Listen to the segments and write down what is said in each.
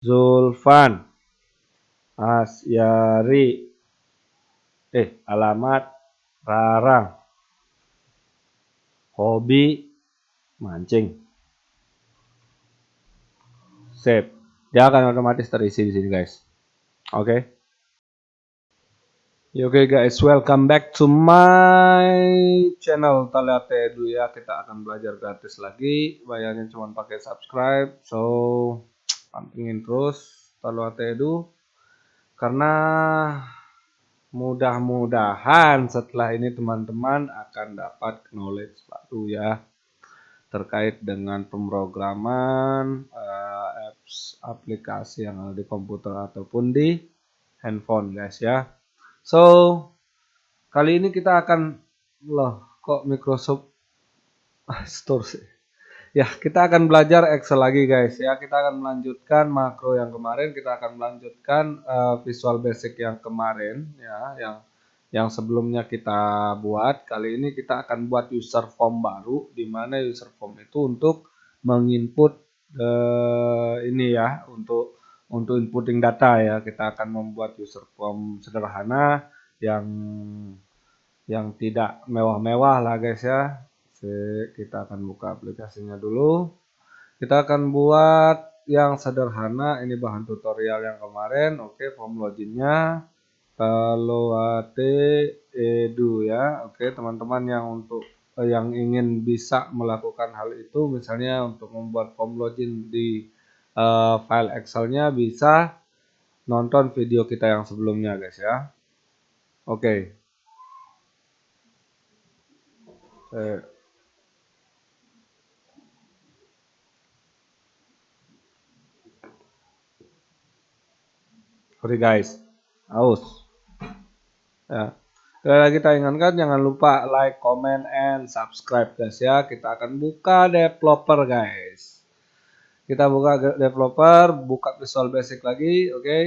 Zulfan Asyari, alamat Rarang, hobi mancing. Save. Dia akan otomatis terisi di sini, guys. Oke. Oke guys, welcome back to my channel Taliate Edu ya. Kita akan belajar gratis lagi. Bayarnya cuma pakai subscribe. So, pantengin terus Taliate Edu. Karena mudah-mudahan setelah ini teman-teman akan dapat knowledge baru ya. Terkait dengan pemrograman apps aplikasi yang ada di komputer ataupun di handphone guys ya. So, kali ini kita akan kok Microsoft Store sih. Ya, kita akan belajar Excel lagi guys ya. Kita akan melanjutkan makro yang kemarin, kita akan melanjutkan Visual Basic yang kemarin ya, yang sebelumnya kita buat. Kali ini kita akan buat user form baru, di mana user form itu untuk menginput ini ya, untuk inputting data ya. Kita akan membuat user form sederhana yang tidak mewah-mewah lah guys ya. Kita akan buka aplikasinya dulu. Kita akan buat yang sederhana. Ini bahan tutorial yang kemarin. Oke, form loginnya Taloate Edu ya. Oke, teman-teman yang ingin bisa melakukan hal itu, misalnya untuk membuat form login di file Excelnya, bisa nonton video kita yang sebelumnya guys ya. Oke. Sorry guys, aus. Ya. Sekali lagi kita ingatkan jangan lupa like, comment, and subscribe guys ya. Kita akan buka developer guys. Kita buka developer, buka Visual Basic lagi, oke?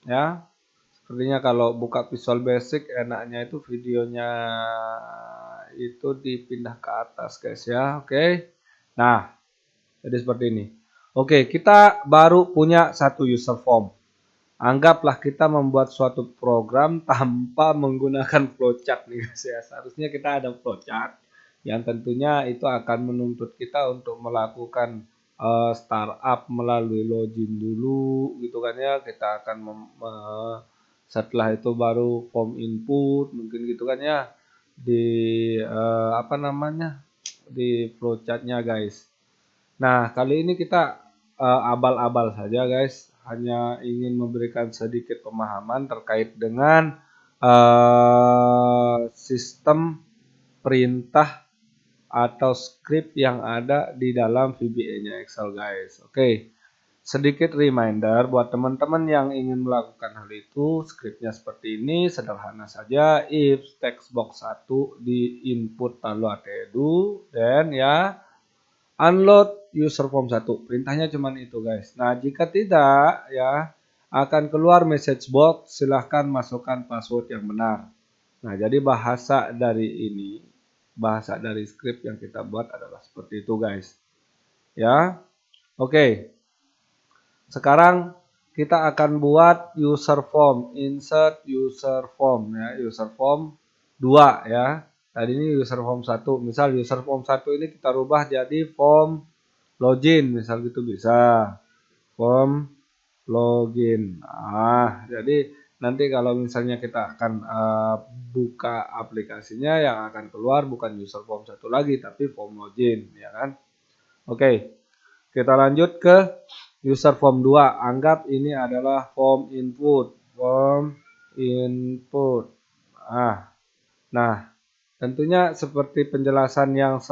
Ya. Sepertinya kalau buka Visual Basic enaknya itu videonya itu dipindah ke atas guys ya, oke? Nah, jadi seperti ini. Oke, kita baru punya satu user form. Anggaplah kita membuat suatu program tanpa menggunakan flowchart nih guys ya. Seharusnya kita ada flowchart yang tentunya itu akan menuntut kita untuk melakukan startup melalui login dulu gitu kan ya. Kita akan setelah itu baru form input mungkin gitu kan ya di di flowchartnya guys. Nah, kali ini kita abal-abal saja guys, hanya ingin memberikan sedikit pemahaman terkait dengan sistem perintah atau script yang ada di dalam VBA-nya Excel guys. Oke, sedikit reminder buat teman-teman yang ingin melakukan hal itu, scriptnya seperti ini, sederhana saja. If text box 1 di input Taloate Edu, dan ya unload user form 1. Perintahnya cuma itu guys. Nah, jika tidak ya akan keluar message box, silahkan masukkan password yang benar. Nah, jadi bahasa dari script yang kita buat adalah seperti itu guys. Ya. Oke. Sekarang kita akan buat user form, insert user form ya, user form 2 ya. Tadi ini user form 1. Misal user form 1 ini kita rubah jadi form login, misal gitu bisa. Form login. Nah, jadi nanti kalau misalnya kita akan buka aplikasinya, yang akan keluar bukan user form 1 lagi tapi form login ya kan. Oke. Kita lanjut ke user form 2. Anggap ini adalah form input. Form input. Nah, tentunya seperti penjelasan yang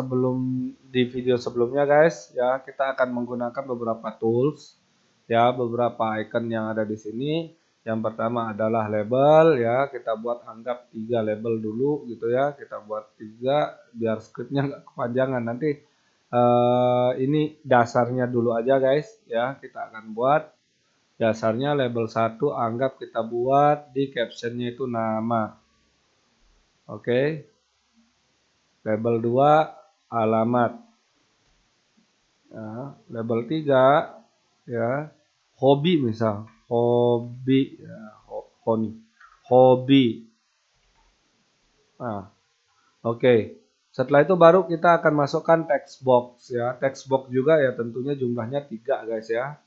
di video sebelumnya guys, ya kita akan menggunakan beberapa tools, ya beberapa icon yang ada di sini. Yang pertama adalah label, ya kita buat anggap 3 label dulu gitu ya. Kita buat 3 biar scriptnya nggak kepanjangan. Nanti ini dasarnya dulu aja guys, ya kita akan buat dasarnya label 1, anggap kita buat di captionnya itu nama. Oke. Label 2 alamat. Ya, label 3 ya hobi misal, hobi ya, hobi. Nah, oke. Setelah itu baru kita akan masukkan text box ya. Text box juga ya tentunya jumlahnya 3 guys ya.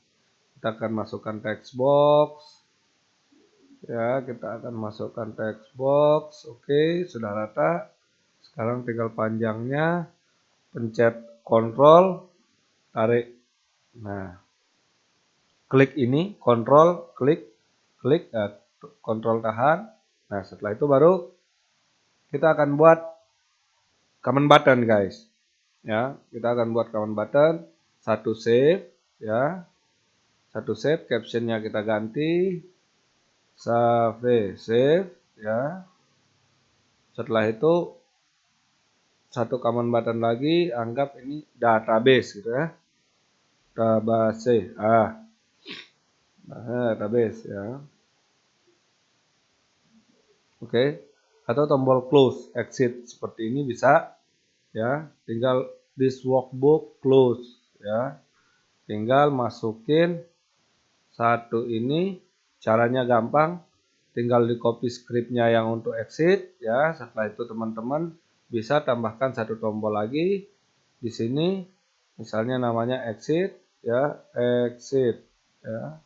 Kita akan masukkan text box. Ya, kita akan masukkan text box. Oke, sudah rata. Sekarang tinggal panjangnya. Pencet kontrol, tarik. Nah, klik ini, kontrol, klik, kontrol tahan. Nah, setelah itu baru kita akan buat command button guys. Ya, kita akan buat command button. Satu save, ya. Satu save, captionnya kita ganti. Save, ya. Setelah itu satu command button lagi, anggap ini database gitu ya. Database, database ya. Oke. Atau tombol close, exit seperti ini bisa ya. Tinggal this workbook close ya. Tinggal masukin satu ini, caranya gampang. Tinggal di copy scriptnya yang untuk exit ya. Setelah itu teman-teman bisa tambahkan satu tombol lagi di sini, misalnya namanya exit ya, exit ya,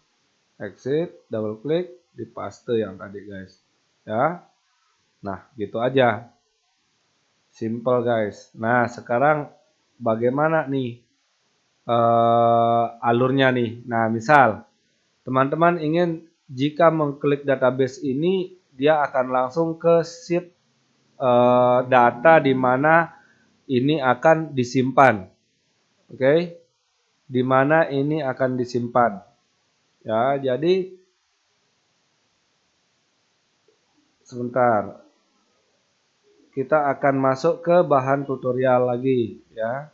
exit, double klik, dipaste yang tadi guys ya. Nah gitu aja, simple guys. Nah sekarang bagaimana nih alurnya nih. Nah misal teman-teman ingin jika mengklik database ini dia akan langsung ke sheet data di mana ini akan disimpan. Oke. Di mana ini akan disimpan. Ya, jadi sebentar. Kita akan masuk ke bahan tutorial lagi ya.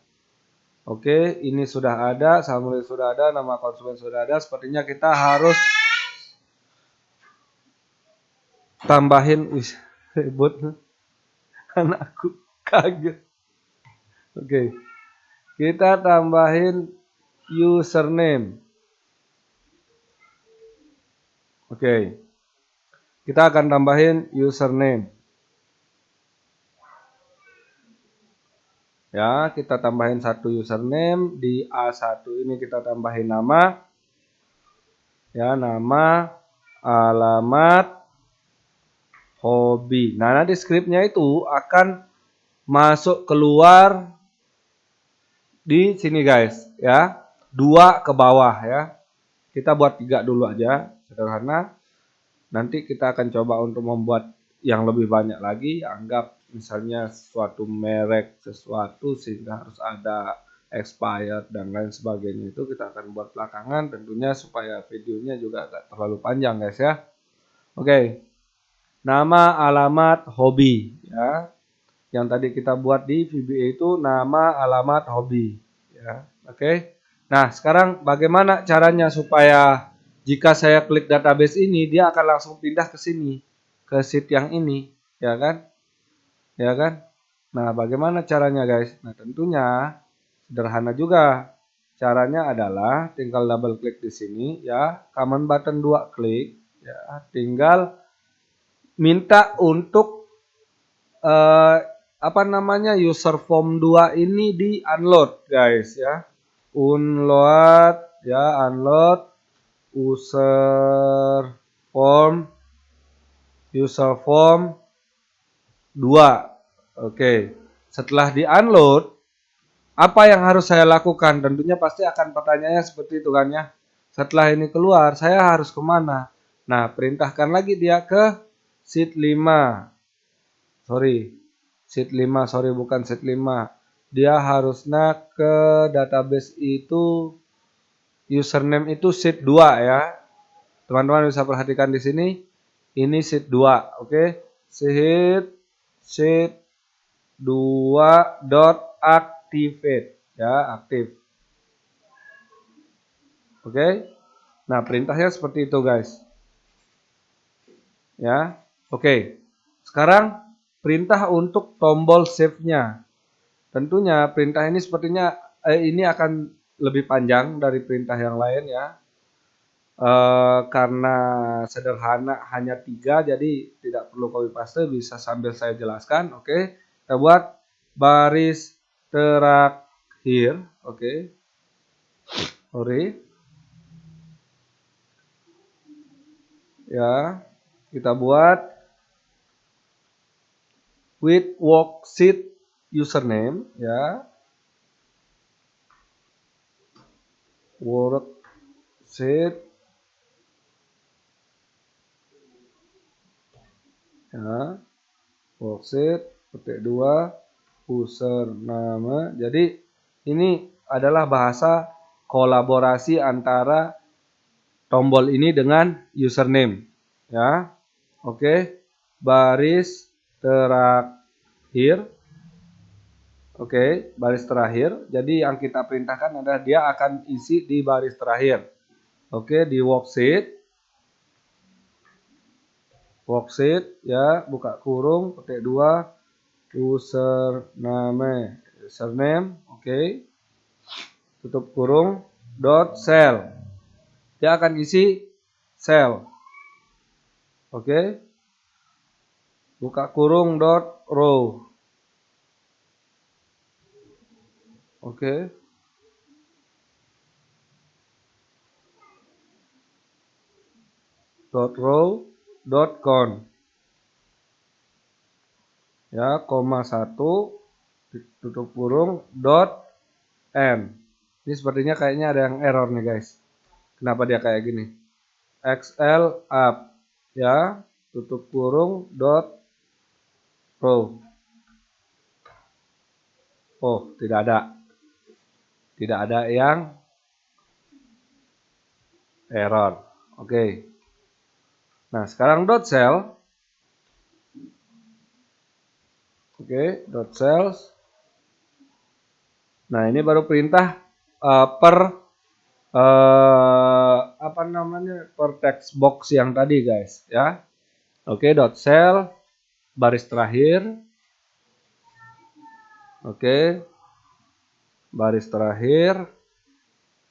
Oke, ini sudah ada, summary sudah ada, nama konsumen sudah ada. Sepertinya kita harus tambahin ribut anakku kaget. Oke. Kita tambahin username. Oke. Kita akan tambahin username. Ya, kita tambahin satu username. Di A1 ini kita tambahin nama. Ya, nama, alamat, hobi. Nah, nanti scriptnya itu akan masuk keluar di sini guys. Ya, 2 ke bawah ya. Kita buat 3 dulu aja, sederhana. Nanti kita akan coba untuk membuat yang lebih banyak lagi. Anggap misalnya suatu merek sesuatu sehingga harus ada expired dan lain sebagainya, itu kita akan buat belakangan tentunya supaya videonya juga gak terlalu panjang guys ya. Oke. Nama, alamat, hobi ya. Yang tadi kita buat di VBA itu nama, alamat, hobi ya. Oke. Nah, sekarang bagaimana caranya supaya jika saya klik database ini dia akan langsung pindah ke sini, ke sheet yang ini, ya kan? Ya kan? Nah, bagaimana caranya guys? Nah, tentunya sederhana juga. Caranya adalah tinggal double klik di sini ya, command button 2 klik ya, tinggal minta untuk apa namanya user form 2 ini di unload guys ya. Unload ya, unload user form 2. Oke. Setelah di-unload, apa yang harus saya lakukan? Tentunya pasti akan pertanyaannya seperti itu kan ya. Setelah ini keluar, saya harus kemana? Nah, perintahkan lagi dia ke sheet 5. Sorry, bukan sheet 5. Dia harusnya ke database itu username itu sheet 2 ya. Teman-teman bisa perhatikan di sini. Ini sheet 2, oke. Sheet 2 dot activate ya, aktif. Oke. Nah, perintahnya seperti itu, guys. Ya. Oke. Sekarang perintah untuk tombol save-nya. Tentunya perintah ini sepertinya ini akan lebih panjang dari perintah yang lain ya. Karena sederhana hanya 3 jadi tidak perlu copy paste, bisa sambil saya jelaskan. Oke, kita buat baris terakhir. Oke, sorry ya, kita buat with worksheet username ya, worksheet ya, worksheet petik 2 username. Jadi ini adalah bahasa kolaborasi antara tombol ini dengan username ya. Oke, baris terakhir. Oke, baris terakhir. Jadi yang kita perintahkan adalah dia akan isi di baris terakhir. Oke, di worksheet ya, buka kurung petik 2 username, oke, tutup kurung dot cell, dia akan isi cell, oke, buka kurung dot row, oke, dot row dot count ya, koma 1 tutup kurung dot n. Ini sepertinya kayaknya ada yang error nih guys. Kenapa dia kayak gini? XL up ya, tutup kurung dot row. Oh, tidak ada yang error. Oke. Nah, sekarang dot cell. Oke, dot cells. Nah, ini baru perintah per apa namanya? Per text box yang tadi, guys, ya. Oke, dot cell baris terakhir. Oke. Baris terakhir.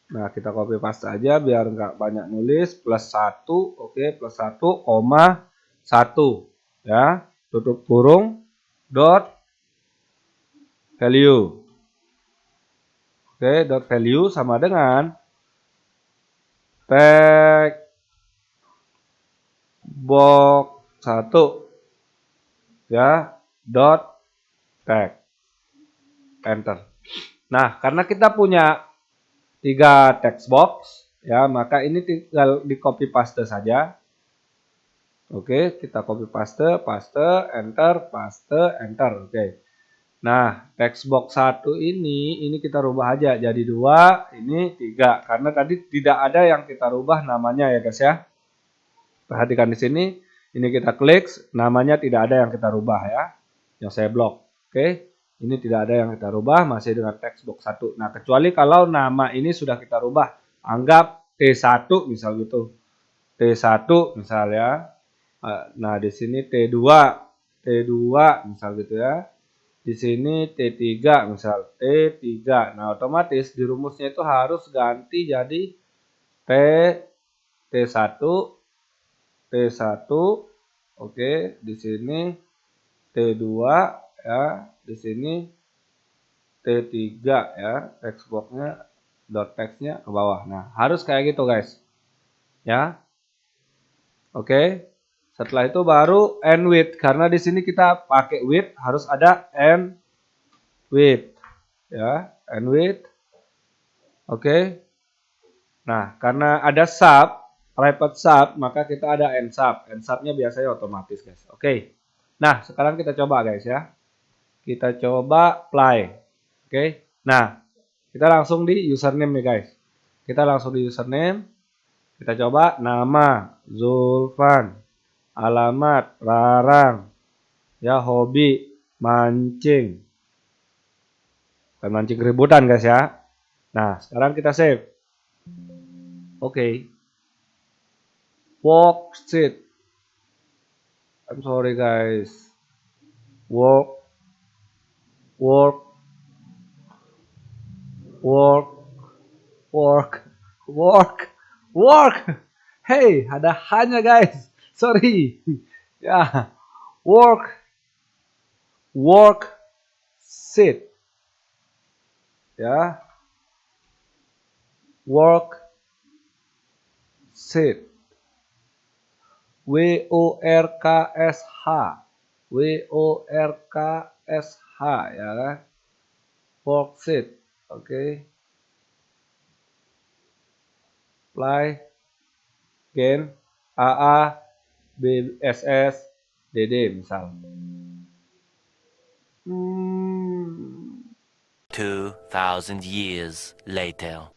Nah, kita copy paste aja biar nggak banyak nulis, plus 1, oke, plus 1, koma 1 ya, tutup kurung dot value. Oke, dot value sama dengan text box 1 ya, dot text, enter. Nah, karena kita punya 3 text box ya, maka ini tinggal di copy paste saja. Oke, kita copy paste, paste, enter. Oke. Nah, text box 1 ini kita rubah aja jadi 2, ini 3. Karena tadi tidak ada yang kita rubah namanya ya guys ya. Perhatikan di sini, ini kita klik, namanya tidak ada yang kita rubah ya. Yang saya blok. Oke. Ini tidak ada yang kita rubah, masih dengan text box 1. Nah, kecuali kalau nama ini sudah kita rubah. Anggap T1 misal gitu. T1 misal ya. Nah, di sini T2 misal gitu ya. Di sini T3 misal T3. Nah, otomatis di rumusnya itu harus ganti jadi T T1 T1. Oke, di sini T2 ya, di sini T3 ya, text boxnya dot textnya ke bawah. Nah, harus kayak gitu guys. Ya. Oke. Setelah itu baru end with, karena di sini kita pakai with harus ada end with ya, end with. Oke. Nah, karena ada sub, private sub, maka kita ada end sub. End subnya biasanya otomatis guys. Oke. Nah, sekarang kita coba guys ya. Kita coba play. Oke. Nah, kita langsung di username nih guys. Kita langsung di username. Kita coba nama Zulfan. Alamat Rarang. Ya, hobi mancing. Bukan mancing keributan guys ya. Nah, sekarang kita save. Oke. Worksheet. I'm sorry guys. Work work work work work work Hey, ada hanya guys. Sorry. Ya, work, sit. Ya, work, sit. WORKSH. WORKSH ya kan? Work, sit. Oke. Play. Gain. AA. BSS. DD misal. 2000 years later.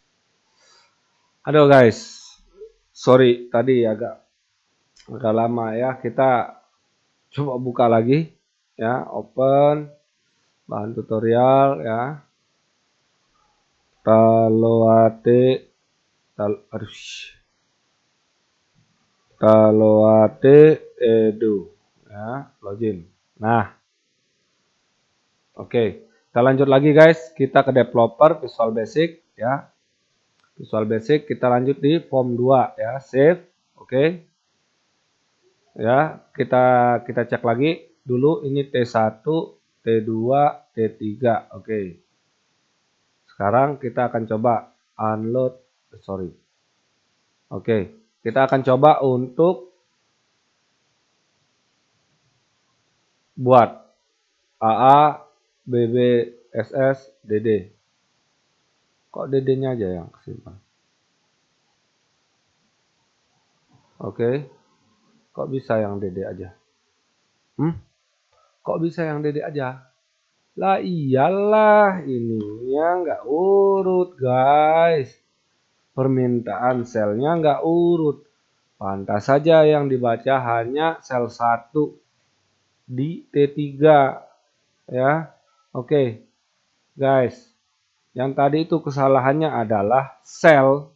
Aduh guys, sorry tadi agak lama ya. Kita coba buka lagi ya, open bahan tutorial ya. Taloate edu ya, login. Nah, oke. Kita lanjut lagi guys, kita ke developer Visual Basic ya. Visual Basic kita lanjut di form 2 ya, save. Oke. Ya, kita cek lagi dulu ini T1, T2, T3. Oke. Sekarang kita akan coba unload, sorry. Oke, kita akan coba untuk buat AA, BB, SS, DD. Kok DD-nya aja yang kesimpan? Oke. Kok bisa yang DD aja? Kok bisa yang DD aja? Lah iyalah, ininya nggak urut guys. Permintaan selnya nggak urut. Pantas saja yang dibaca hanya sel 1 di T3 ya. Oke. Guys, yang tadi itu kesalahannya adalah sel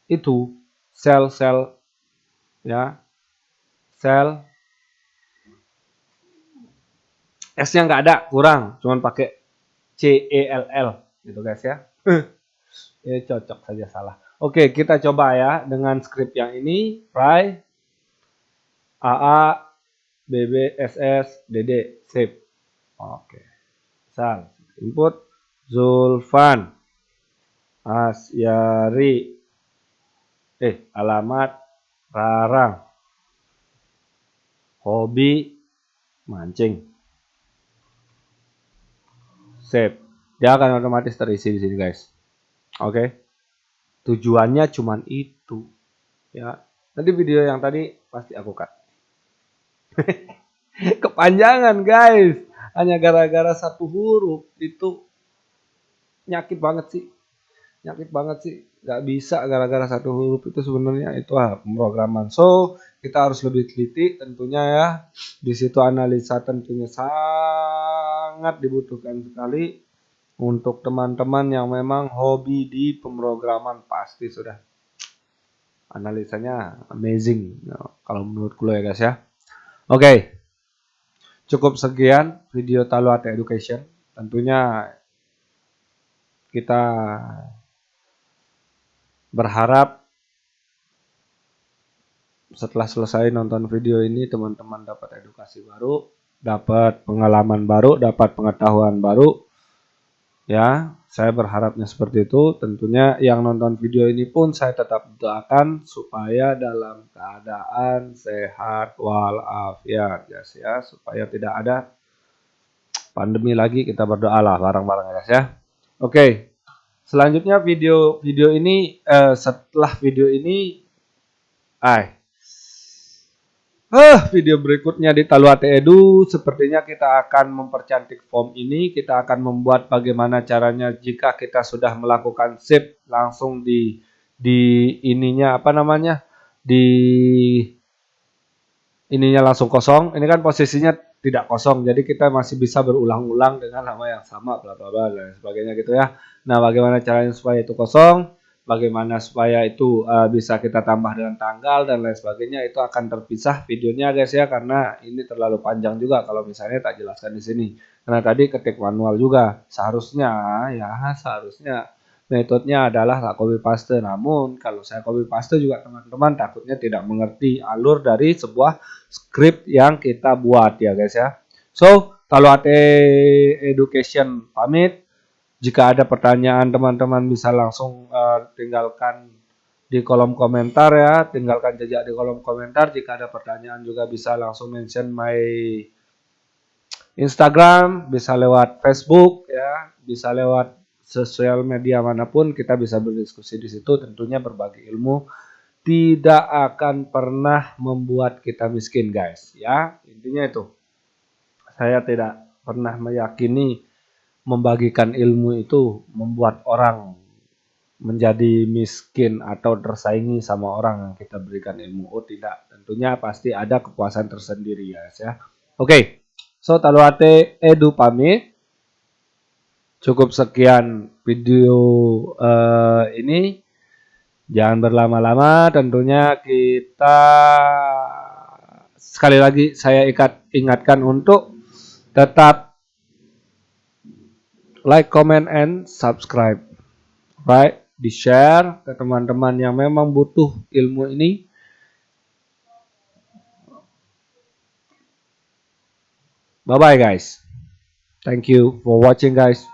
itu sel ya. Sel S-nya nggak ada, kurang, cuman pakai CELL gitu guys ya. Ya cocok saja salah. Oke, kita coba ya dengan script yang ini, try AA, BB, SS, DD, save. Oke. Misal input Zulfan Asyari, alamat Rarang, hobi mancing, save. Dia akan otomatis terisi di sini guys. Oke. Tujuannya cuman itu ya. Nanti video yang tadi pasti aku cut. Kepanjangan guys, hanya gara-gara satu huruf itu nyakit banget sih. Nggak bisa gara-gara satu huruf itu sebenarnya itu pemrograman. So kita harus lebih teliti tentunya ya. Di situ analisa tentunya sangat dibutuhkan sekali untuk teman-teman yang memang hobi di pemrograman, pasti sudah analisanya amazing kalau menurutku ya guys ya. Oke. Cukup sekian video Taloate Education. Tentunya kita berharap setelah selesai nonton video ini teman-teman dapat edukasi baru, dapat pengalaman baru, dapat pengetahuan baru. Ya, saya berharapnya seperti itu. Tentunya yang nonton video ini pun saya tetap doakan supaya dalam keadaan sehat walafiat guys ya, supaya tidak ada pandemi lagi. Kita berdoalah bareng-bareng guys ya. Oke. Selanjutnya video ini setelah video ini video berikutnya di Taloate Edu sepertinya kita akan mempercantik form ini. Kita akan membuat bagaimana caranya jika kita sudah melakukan save langsung di ininya apa namanya? Di ininya langsung kosong. Ini kan posisinya tidak kosong. Jadi kita masih bisa berulang-ulang dengan nama yang sama bla bla bla dan sebagainya gitu ya. Nah, bagaimana caranya supaya itu kosong? Bagaimana supaya itu bisa kita tambah dengan tanggal dan lain sebagainya, itu akan terpisah videonya guys ya, karena ini terlalu panjang juga kalau misalnya tak jelaskan di sini. Karena tadi ketik manual juga seharusnya metodenya adalah tak copy paste. Namun kalau saya copy paste juga teman-teman takutnya tidak mengerti alur dari sebuah script yang kita buat ya guys ya. So, kalau AT Education pamit. Jika ada pertanyaan teman-teman bisa langsung tinggalkan di kolom komentar ya, tinggalkan jejak di kolom komentar. Jika ada pertanyaan juga bisa langsung mention my Instagram, bisa lewat Facebook ya, bisa lewat sosial media manapun kita bisa berdiskusi di situ. Tentunya berbagi ilmu tidak akan pernah membuat kita miskin guys ya. Intinya itu. Saya tidak pernah meyakini membagikan ilmu itu membuat orang menjadi miskin atau tersaingi sama orang yang kita berikan ilmu. Oh tidak, tentunya pasti ada kepuasan tersendiri guys ya. Oke, so Taluate Edu pamit. Cukup sekian video ini. Jangan berlama-lama, tentunya kita sekali lagi saya ingatkan untuk tetap like, comment, and subscribe. Right? Di-share ke teman-teman yang memang butuh ilmu ini. Bye-bye guys. Thank you for watching guys.